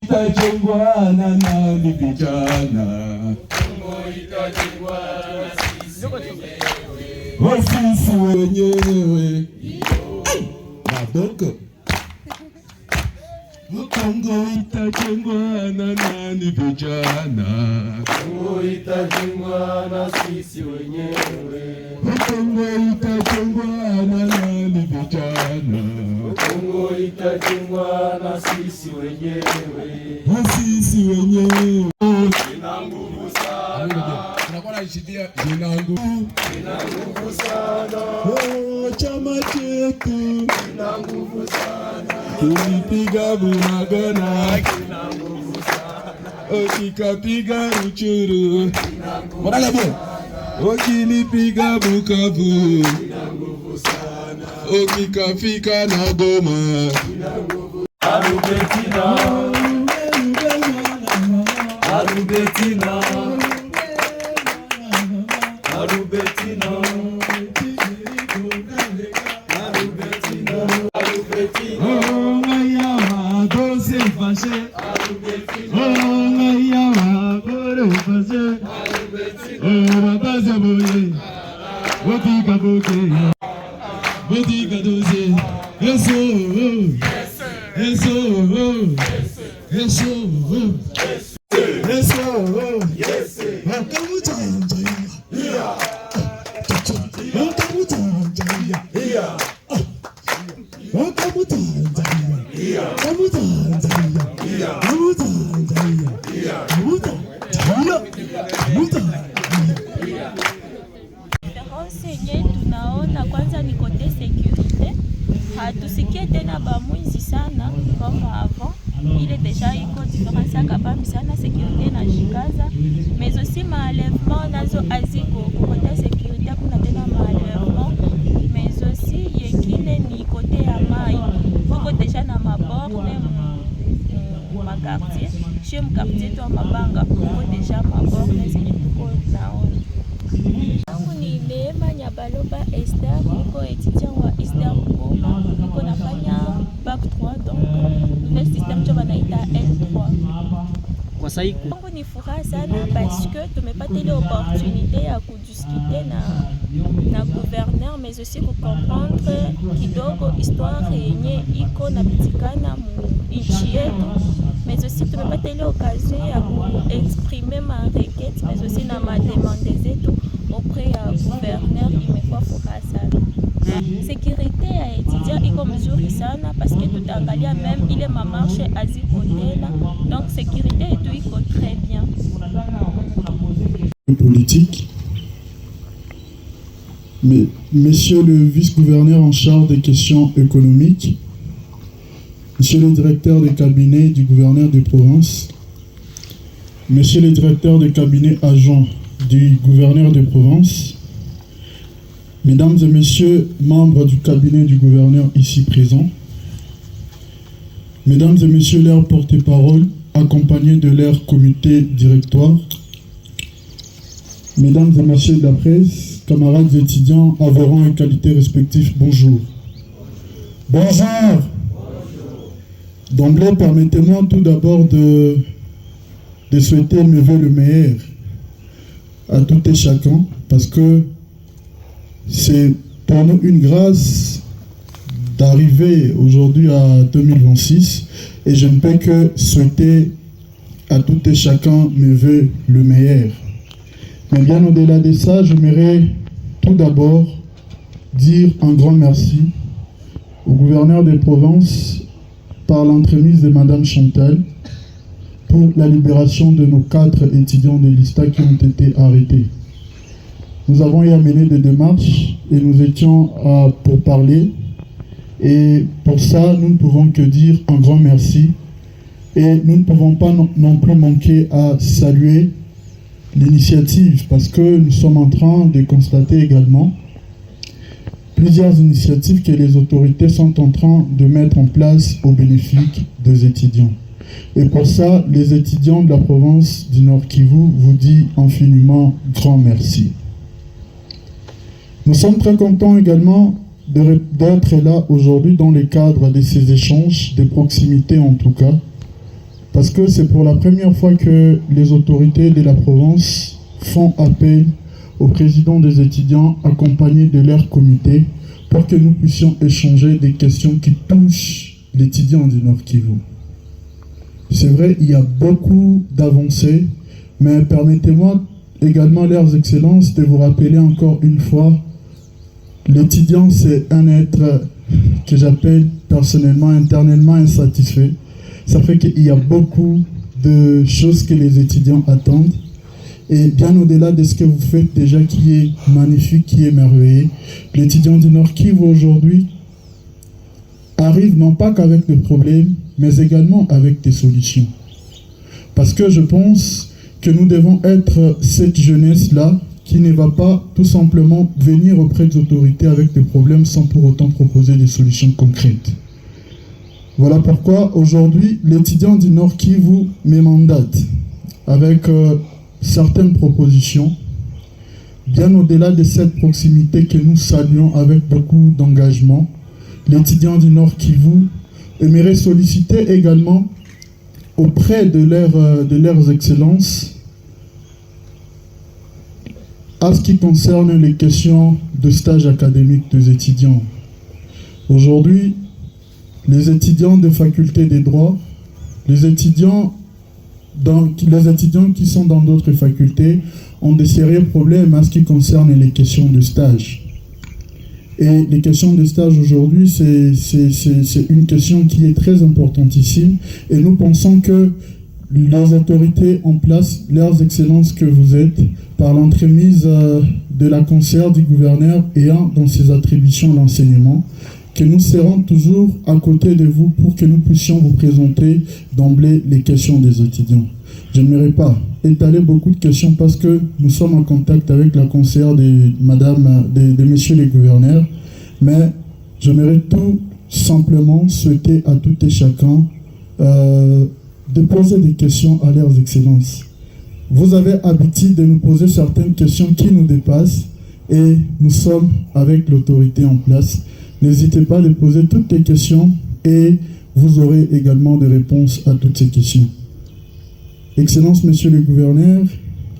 Itajengwa na nani vijana? Sisi wenyewe. Maboko. Kongo itajengwa na nani vijana? Kongo itajengwa na sisi wenyewe. Kongo itajengwa na nani vijana? Kongo itajengwa na sisi wenyewe. Sisi wenyewe. Ina nguvu sana. Ina nguvu sana. Chama chetu ina nguvu sana. Tulipiga Bunagana, Ina nguvu sana. Ukikapiga Ruchuru, ukilipiga Bukavu, Ina nguvu sana. ukikafika na Goma, Arubetina, Arubetina, Arubetina, tunaona kwanza ni kote sécurité, hatusikie tena bamwizi sana comme avant. Il est déjà iko différence ya kabambi sana, sécurité na jikaza, mais aussi malèvement nazo aziko kote sécurité, kuna tena malèvement, mais aussi yengine ni kote ya mai, tuko deja na maborne ma quartier, chez mu quartier to mabanga tuko deja maborne zenye tuko naona. Ni Neema Nyabaloba Esther, niko étudiant wa Esther Bukoma, niko nafanya bac 3 donc nouvel système cho banaita L3. Kwa saiku Mungu ni furaha sana parce que tumepata ile opportunité ya kudiscuter na gouverneur, mais aussi comprendre kidogo histoire yenye iko napitikana mu nchi yetu, mais aussi tumepata ile occasion ya kuexprimer ma requête, mais aussi na ma demande zetu auprès ya gouverneur. Imekuwa furaha sana. Sécurité ya étudiant iko mzuri sana parce que tutaangalia même ile mamarche azikotela, donc sécurité yetu iko très bien. Politique. Mais, monsieur le vice-gouverneur en charge des questions économiques, monsieur le directeur de cabinet du gouverneur de province, monsieur le directeur de cabinet adjoint du gouverneur de province, mesdames et messieurs membres du cabinet du gouverneur ici présents, mesdames et messieurs leurs porte-parole accompagnés de leur comité directoire, mesdames et messieurs de la presse, camarades étudiants, à rang et qualités respectifs, bonjour. Bonjour. D'emblée, permettez-moi tout d'abord de souhaiter mes vœux le meilleur à tout et chacun, parce que c'est pour nous une grâce d'arriver aujourd'hui à 2026, et je ne peux que souhaiter à tout et chacun mes vœux le meilleur. Mais bien au-delà de ça, j'aimerais tout d'abord dire un grand merci au gouverneur de province par l'entremise de Madame Chantal pour la libération de nos 4 étudiants de l'ISTA qui ont été arrêtés. Nous avons y amené des démarches et nous étions pour parler, et pour ça nous ne pouvons que dire un grand merci, et nous ne pouvons pas non plus manquer à saluer l'initiative, parce que nous sommes en train de constater également plusieurs initiatives que les autorités sont en train de mettre en place au bénéfice des étudiants. Et pour ça, les étudiants de la province du Nord Kivu vous disent infiniment grand merci. Nous sommes très contents également d'être là aujourd'hui dans le cadre de ces échanges, de proximité en tout cas, parce que c'est pour la première fois que les autorités de la province font appel au président des étudiants accompagné de leur comité pour que nous puissions échanger des questions qui touchent l'étudiant du Nord Kivu. C'est vrai, il y a beaucoup d'avancées, mais permettez-moi également, leurs excellences, de vous rappeler encore une fois, l'étudiant, c'est un être que j'appelle personnellement, internellement insatisfait. Ça fait qu'il y a beaucoup de choses que les étudiants attendent. Et bien au-delà de ce que vous faites déjà, qui est magnifique, qui est merveilleux, l'étudiant du Nord Kivu aujourd'hui arrive non pas qu'avec des problèmes, mais également avec des solutions. Parce que je pense que nous devons être cette jeunesse-là qui ne va pas tout simplement venir auprès des autorités avec des problèmes sans pour autant proposer des solutions concrètes. Voilà pourquoi aujourd'hui, l'étudiant du Nord Kivu me mandate avec certaines propositions, bien au-delà de cette proximité que nous saluons avec beaucoup d'engagement. L'étudiant du Nord Kivu aimerait solliciter également auprès de leurs excellences à ce qui concerne les questions de stage académique des étudiants. Aujourd'hui, les étudiants de faculté des droits, les étudiants qui sont dans d'autres facultés ont de sérieux problèmes à ce qui concerne les questions de stage. Et les questions de stage aujourd'hui, c'est une question qui est très importantissime. Et nous pensons que les autorités en place, leurs excellences que vous êtes, par l'entremise de la conseillère du gouverneur ayant dans ses attributions l'enseignement, que nous serons toujours à côté de vous pour que nous puissions vous présenter d'emblée les questions des étudiants. Je n'aimerais pas étaler beaucoup de questions parce que nous sommes en contact avec la conseillère de messieurs les gouverneurs, mais j'aimerais tout simplement souhaiter à tout et chacun de poser des questions à leurs excellences. Vous avez l'habitude de nous poser certaines questions qui nous dépassent et nous sommes avec l'autorité en place. N'hésitez pas à poser toutes les questions et vous aurez également des réponses à toutes ces questions. Excellences, messieurs les gouverneurs,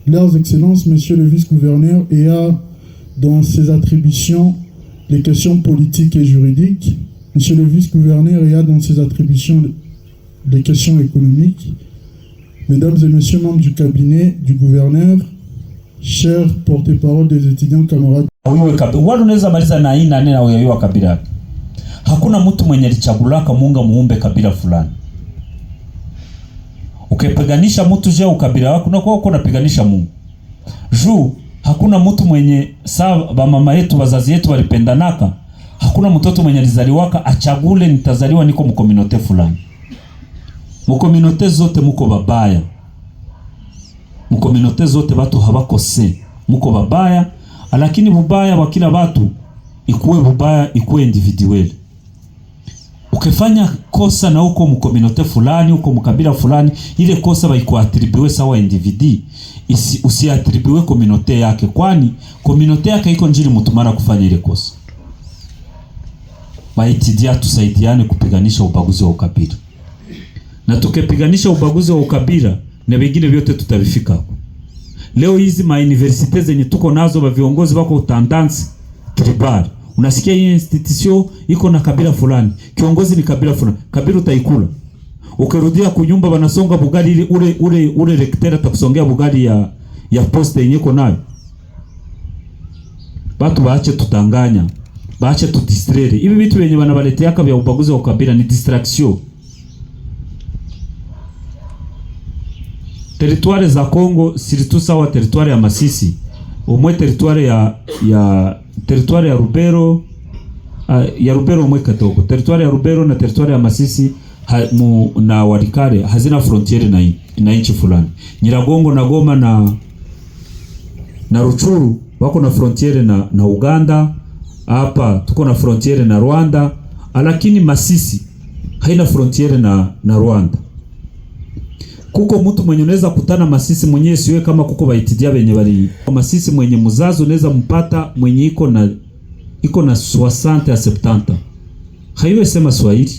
leurs excellences, messieurs les vice-gouverneurs, et à dans ses attributions les questions politiques et juridiques, monsieur le vice-gouverneur, et à dans ses attributions les questions économiques, mesdames et messieurs membres du cabinet du gouverneur, chers porte-parole des étudiants camarades. Unaweza maliza na hii nane na uyayua kabila. Hakuna mtu mwenye alichagulaka Mungu muumbe kabila fulani. Ukipiganisha mtu je ukabila wako unakuwa uko unapiganisha Mungu. Juu hakuna mtu mwenye sawa mama yetu wazazi yetu walipendanaka. Hakuna mtoto mwenye alizaliwaka achagule nitazaliwa niko mkominote fulani. Mkominote zote muko babaya. Mkominote zote watu habakose. Muko babaya. Lakini bubaya wa kila watu ikuwe bubaya ikuwe individual. Ukifanya kosa na uko mkominote fulani, uko mkabila fulani, ile kosa baikuatribiwe sawa individi, usiatribiwe kominote yake, kwani kominote yake iko njiri mutumara kufanya ile kosa. Baitidia tusaidiane kupiganisha ubaguzi wa ukabila. Na tukipiganisha ubaguzi wa ukabila, na vingine vyote tutavifika. Leo hizi ma universite zenye tuko nazo ba viongozi wako utandansi tribal. Unasikia hii institution iko na kabila fulani. Kiongozi ni kabila fulani. Kabila utaikula. Ukirudia kunyumba wanasonga bugali ile ule rektera atakusongea bugali ya poste yenye iko nayo. Watu waache tutanganya. Waache tudistraire. Hivi vitu wenye wanabaletea vya ubaguzi wa ukabila ni distraction. Territoire za Kongo siritu sawa territoire ya Masisi. Umwe territoire ya Rubero ya Rubero umwe katoko. Territoire ya Rubero na territoire ya Masisi na Walikale hazina frontiere na nchi fulani. Nyiragongo na Goma na Ruchuru wako na frontiere na Uganda. Hapa tuko na frontiere na Rwanda, lakini Masisi haina frontiere na Rwanda. Kuko mtu mwenye unaweza kutana Masisi mwenye siwe kama kuko baitidia benye bali Masisi mwenye muzazi unaweza mpata mwenye iko na 60 à 70. Haiwe sema Swahili.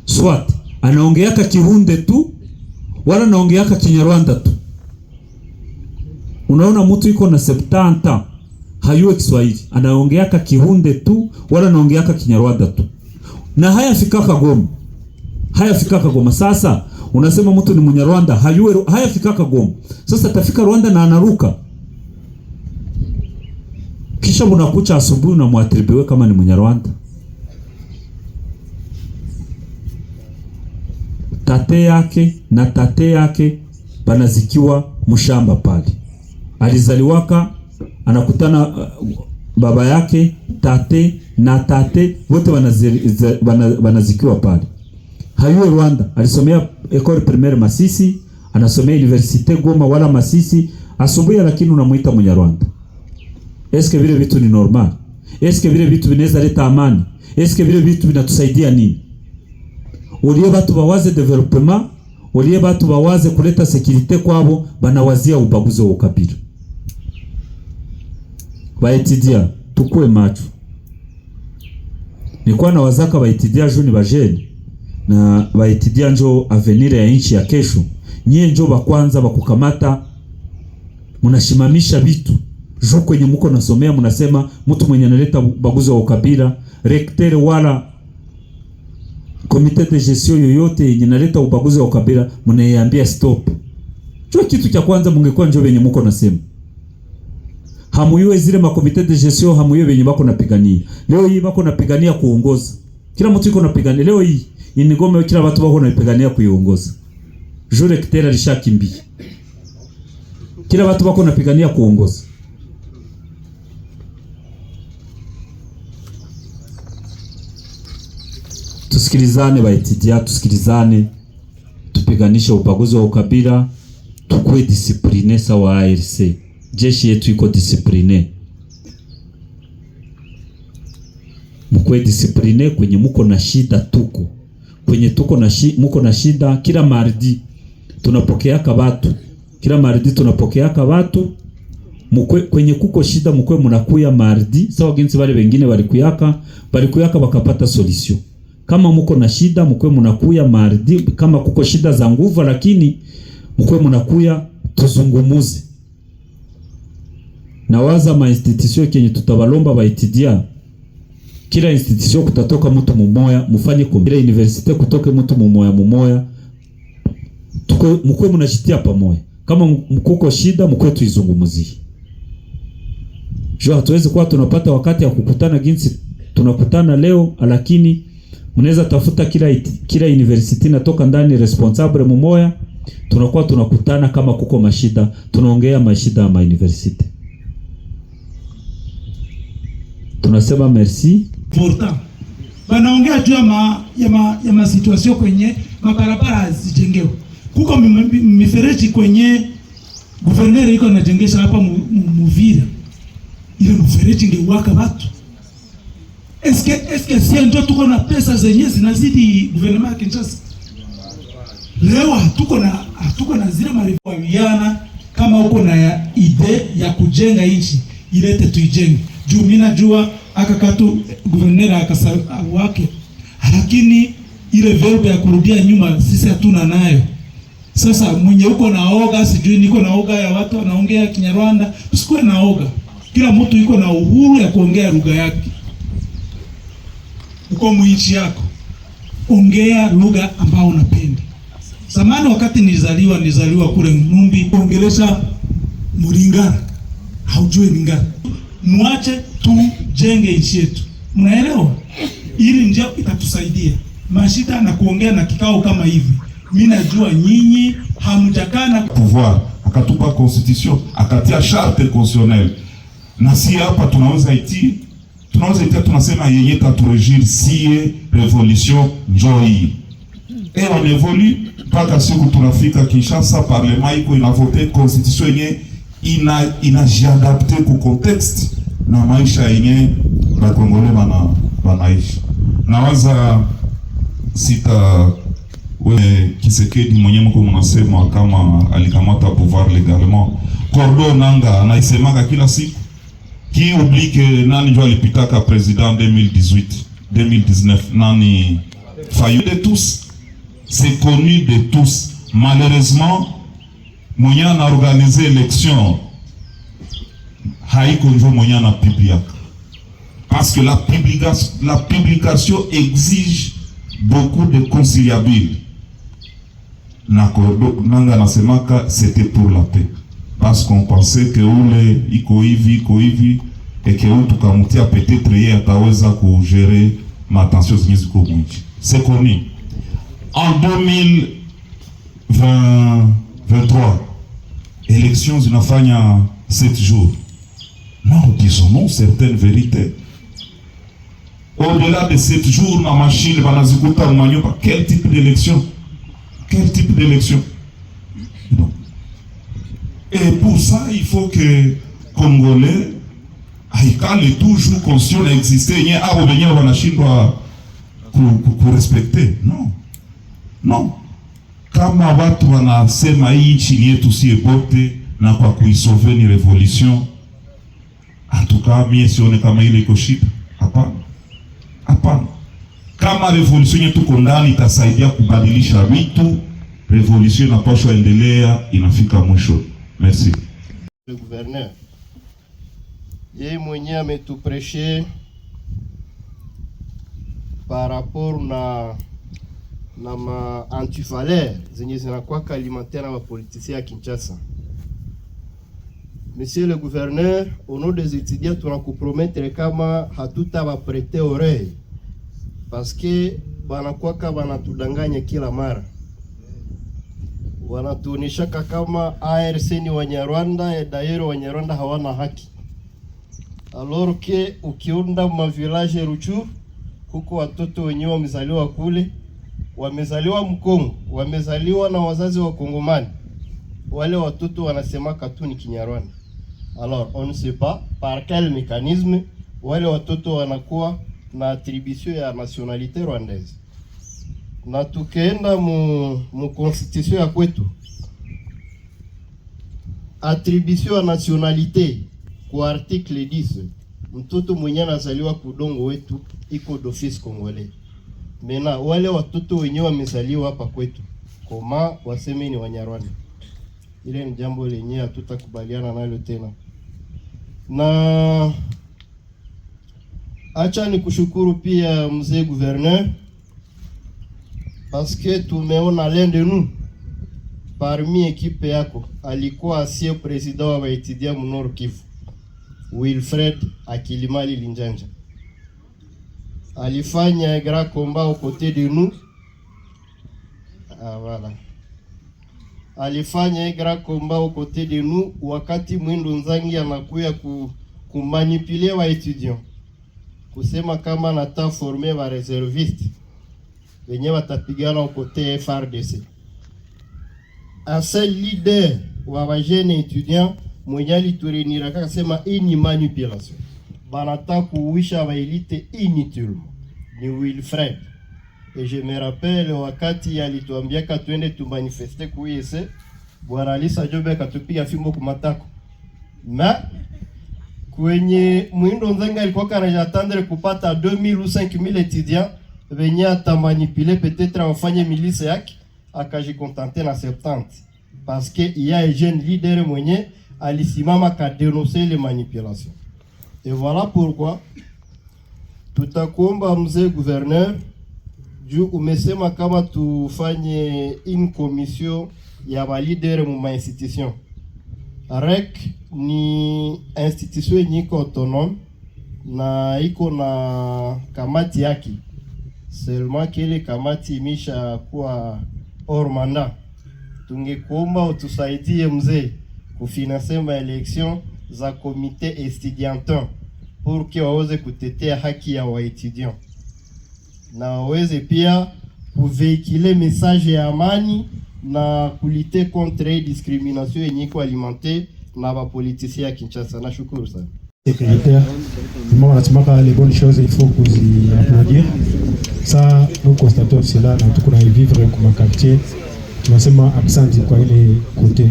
Swat anaongeaka Kihunde tu wala anaongeaka Kinyarwanda tu. Unaona mtu iko na 70 hayue Kiswahili, anaongeaka Kihunde tu wala anaongeaka Kinyarwanda tu. Na haya fikaka Goma. Sasa unasema mtu ni Munyarwanda hayue, haya fikaka Goma. Sasa tafika Rwanda na anaruka. Kisha unakucha asubuhi na muatribiwe kama ni Munyarwanda. Tate yake banazikiwa mshamba pale. Alizaliwaka anakutana baba yake, tate wote banazikiwa pale. Hayuwe Rwanda, alisomea Ecole Primaire Masisi, anasomea Universite Goma wala Masisi, asubuhi lakini unamuita Munyarwanda. Eske vile vitu ni normal? Eske vile vitu vinaweza leta amani? Eske vile vitu vinatusaidia nini? Ulie batu bawaze development, ulie batu bawaze kuleta security kwabo, banawazia ubaguzi wa ukabila. Baitidia tukue macho. Nilikuwa na wazaka baitidia juni bajeni na baitidia njo avenir ya nchi ya kesho. Nyie njo bakwanza bakukamata, munashimamisha vitu. Jo kwenye muko nasomea munasema mtu mwenye analeta ubaguzi wa ukabila, recteur wala komite de gestion yoyote yenye naleta ubaguzi wa ukabila mnaiambia stop. Cho kitu cha kwanza mungekuwa njo venye muko nasema. Hamuyue zile makomite de gestion, hamuyue venye bako napigania. Leo hii bako napigania kuongoza. Kila mtu yuko napigania. Leo hii inigome kila watu bako napigania kuiongoza. Jo recteur alishakimbia. Kila watu bako napigania kuongoza. Tusikilizane baitidia, tusikilizane, tupiganisha ubaguzi wa ukabila, tukue discipline sawa ARC. Jeshi yetu iko discipline. Mkue discipline kwenye muko na shida tuko. Kwenye tuko na muko na shida kila mardi tunapokeaka watu. Kila mardi tunapokeaka watu. Mkwe kwenye kuko shida mkwe munakuya mardi, sawa ginsi wale wengine walikuyaka wakapata solution. Kama muko na shida mkwe munakuya mardi, kama kuko shida za nguvu lakini mkwe munakuya tuzungumuze. Na waza ma institution kenye tutabalomba baitidia, kila institution kutatoka mtu mumoya, mufanye kila universite kutoke mtu mumoya. Mkwe munashitia pamoja. Kama mkuko shida mkwe tuizungumuzie. Jo hatuwezi kuwa tunapata wakati ya kukutana ginsi tunakutana leo, lakini mnaweza tafuta kila university natoka ndani responsable mumoya, tunakuwa tunakutana kama kuko mashida, tunaongea mashida ya university. Tunasema merci. Important. Banaongea juu ya ma situation kwenye mabarabara zijengewe. Kuko mifereji kwenye guverneri iko anajengesha hapa Muvira. Ile mfereji ingewaka watu. Eske si ndio tuko na pesa zenye zinazidi gouvernement ya Kinshasa? Leo hatuko na zile mariviana. Kama uko na ide ya kujenga nchi, ilete tuijenge. Juu mimi najua akakatu guvernera akasa wake, lakini ile verbe ya kurudia nyuma sisi hatuna nayo. Sasa mwenye uko na oga, sijui niko na oga ya watu wanaongea Kinyarwanda, usikuwe na oga. Kila mtu yuko na uhuru ya kuongea lugha yake. Uko mwinchi yako, ongea lugha ambao unapenda. Zamani wakati nilizaliwa kule Numbi, kuongelesha Muringara, haujui Lingara. Muache tujenge nchi yetu. Mnaelewa? Ili ndio itatusaidia. Mashida na kuongea na kikao kama hivi. Mimi najua nyinyi hamjakana pouvoir, akatupa constitution, akatia charte constitutionnelle. Na si hapa tunaweza itia tunasema yeye taturejir sie revolution joy. Et on évolue mpaka siku tunafika Kinshasa, parlement iko inavote constitution yenye inajiadapte ku context na maisha yenye ba Kongole wanaishi. Nawaza sita we Kisekedi mwenye mko mnasema kama alikamata pouvoir légalement. Kordo nanga anaisemaka kila siku. Qui oublie que nani ndio alipitaka president 2018 2019 nani Fayulu de tous C'est connu de tous. Malheureusement, mwenye a organisé l'élection haiko njo mwenye a publiaka. Parce que la publication exige beaucoup de conciliabile. Nanga nasemaka c'était pour la paix. Parce qu'on pensait que ule iko hivi et que tukamutia peut-être yeye ataweza kugérer matension zenye ziko mwingi. C'est connu. En 2023, élections zinafanya 7 jours. Non, disons-nous certaines vérités. Au-delà de 7 jours, na machine banazikuta manyumba. Quel type d'élection? Quel type d'élection? Et pour ça, il faut que Congolais aikale toujours conscient d'exister. Nye abo benye wanashindwa kurespecte. Non. Non. Kama watu wanasema hii nchi yetu si ebote na kwa kuisauver ni revolution, en tout cas mie sione kama ile iko shida. Hapana. Hapana. Kama revolution yetu kondani itasaidia kubadilisha vitu, revolution inapaswa endelea, inafika mwisho. Merci. Le gouverneur, yeye mwenyewe ametupreshe par rapport na ma antivaleur zenye zinakuwa alimentaire na wapolitisia ya Kinshasa. Monsieur le gouverneur, au nom des étudiants, tunakupromettre kama hatuta va prêter oreille parce que banakuwa banatudanganya kila mara. Wanatuonesha kama ARC ni Wanyarwanda, et d'ailleurs Wanyarwanda hawana haki. Alors que ukiunda ma village Ruchuru, huko watoto wenyewe wamezaliwa kule, wamezaliwa Mkongo, wamezaliwa na wazazi wa Kongomani. Wale watoto wanasema tu ni Kinyarwanda. Alors on ne sait pas par quel mécanisme wale watoto wanakuwa na attribution ya nationalité rwandaise. Na tukaenda mu constitution ya kwetu, attribution ya nationalité kwa article 10, mtoto mwenye anazaliwa kudongo wetu iko d'office congolais. Mena wale watoto wenyewe wamezaliwa hapa kwetu, koma waseme ni Wanyarwanda. Ile ni jambo lenyewe hatutakubaliana nalo tena. Na acha ni kushukuru pia mzee gouverneur, parce que tumeona l'un de nous parmi ekipe yako alikuwa asie president wa baitidia mu Nord Kivu, Wilfred Akilimali Linjanja. Alifanya grand combat aux côtés de nous. Voilà. Alifanya grand combat aux côtés de nous wakati Mwindo Nzangi anakuya kumanipuler wa étudiants. Kusema kama nata former wa réserviste wenye watapigana kote FRDC. Un seul leader wa jeune étudiant mwenye aliturenira kasema hii ni manipulation. Banata kuwisha wa elite inutilement. Ni Wilfred. Et je me rappelle wakati alituambia katuende tu manifester kuise, Bwana Alisa Jobe katupiga fimbo kumatako. Na kwenye Mwindo Nzanga alikuwa kanajatandre kupata 2000 ou 5000 étudiants venye atamanipuler peut-être wafanye milice yake, akajikontenter na 70 parce que il y a un jeune leader mwenye alisimama ka dénoncer les manipulations. Et voilà pourquoi tutakuomba mzee gouverneur, juu umesema kama tufanye une commission ya ba leader mu ma institution. REC ni institution yenye autonome na iko na kamati yake. Seulement kile kamati imesha kuwa hors mandat. Tungekuomba utusaidie mzee kufinancer ma election za comité estudiantin pour que waweze kutetea haki ya waetudiant na waweze pia kuvehiculer message ya amani na kulite contre discrimination yenye iko alimenté na ba politiciens ya Kinshasa. Nashukuru sana. Secrétaire, moi on les bonnes choses, il faut que vous applaudir. Ça, nous constatons cela dans tout qu'on a vivre comme un quartier. Tu vas seulement absent quoi il est côté.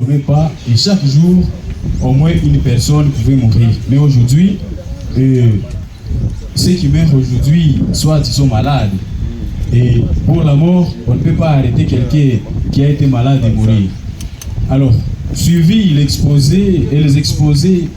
Même pas, et chaque jour, au moins une personne pouvait mourir. Mais aujourd'hui, ceux qui meurent aujourd'hui, soit ils sont malades, Et pour la mort, on ne peut pas arrêter quelqu'un qui a été malade de mourir. Alors, suivi l'exposé et les exposés